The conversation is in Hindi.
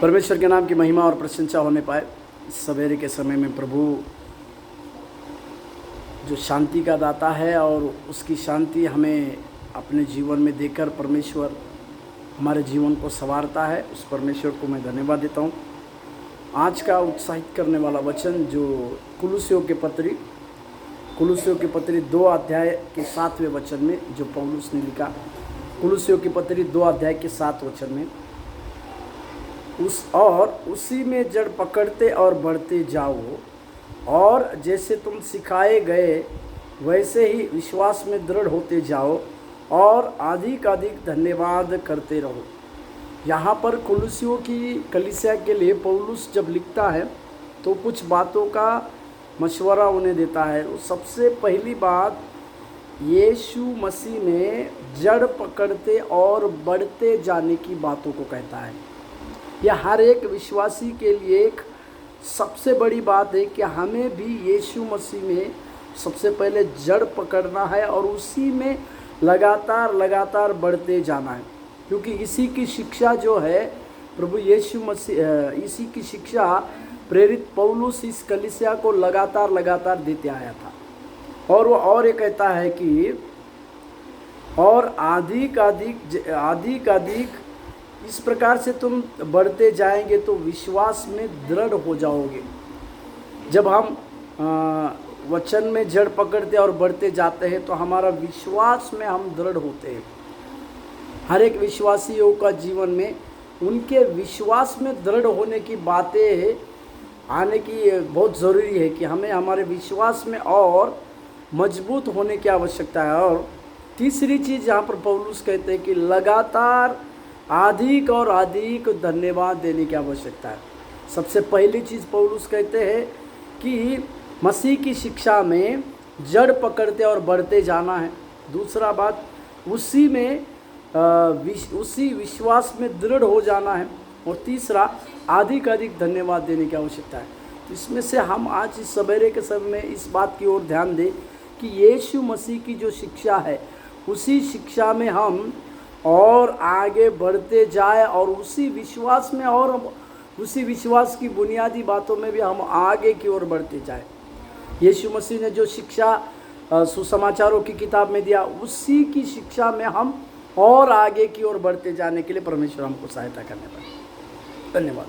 परमेश्वर के नाम की महिमा और प्रशंसा होने पाए। सवेरे के समय में प्रभु जो शांति का दाता है और उसकी शांति हमें अपने जीवन में देकर परमेश्वर हमारे जीवन को संवारता है, उस परमेश्वर को मैं धन्यवाद देता हूँ। आज का उत्साहित करने वाला वचन जो कुलुस्सियों की पत्री 2 अध्याय के 7वें वचन में जो पौलुस ने लिखा, कुलुस्सियों की पत्री 2 अध्याय के 7 वचन में, उसी में जड़ पकड़ते और बढ़ते जाओ, और जैसे तुम सिखाए गए वैसे ही विश्वास में दृढ़ होते जाओ और अधिक धन्यवाद करते रहो। यहाँ पर कुलुस्सियों की कलीसिया के लिए पौलुस जब लिखता है तो कुछ बातों का मशवरा उन्हें देता है। सबसे पहली बात, यीशु मसीह में जड़ पकड़ते और बढ़ते जाने की बातों को कहता है। यह हर एक विश्वासी के लिए एक सबसे बड़ी बात है कि हमें भी यीशु मसीह में सबसे पहले जड़ पकड़ना है और उसी में लगातार बढ़ते जाना है, क्योंकि इसी की शिक्षा जो है प्रभु यीशु मसीह, इसी की शिक्षा प्रेरित पौलुस इस कलीसिया को लगातार देते आया था। और वो और ये कहता है कि और अधिक इस प्रकार से तुम बढ़ते जाएंगे तो विश्वास में दृढ़ हो जाओगे। जब हम वचन में जड़ पकड़ते और बढ़ते जाते हैं तो हमारा विश्वास में हम दृढ़ होते हैं। हर एक विश्वासियों का जीवन में उनके विश्वास में दृढ़ होने की बातें आने की बहुत ज़रूरी है कि हमें हमारे विश्वास में और मजबूत होने की आवश्यकता है। और तीसरी चीज़ यहाँ पर पौलुस कहते हैं कि लगातार अधिक धन्यवाद देने की आवश्यकता है। सबसे पहली चीज़ पौलुस कहते हैं कि मसीह की शिक्षा में जड़ पकड़ते और बढ़ते जाना है। दूसरा बात, उसी विश्वास में दृढ़ हो जाना है। और तीसरा, अधिक धन्यवाद देने की आवश्यकता है। तो इसमें से हम आज इस सवेरे के समय में इस बात की ओर ध्यान दें कि यीशु मसीह की जो शिक्षा है उसी शिक्षा में हम और आगे बढ़ते जाए और उसी विश्वास में और उसी विश्वास की बुनियादी बातों में भी हम आगे की ओर बढ़ते जाए। यीशु मसीह ने जो शिक्षा सुसमाचारों की किताब में दिया, उसी की शिक्षा में हम और आगे की ओर बढ़ते जाने के लिए परमेश्वर हमको सहायता करने पाए। धन्यवाद।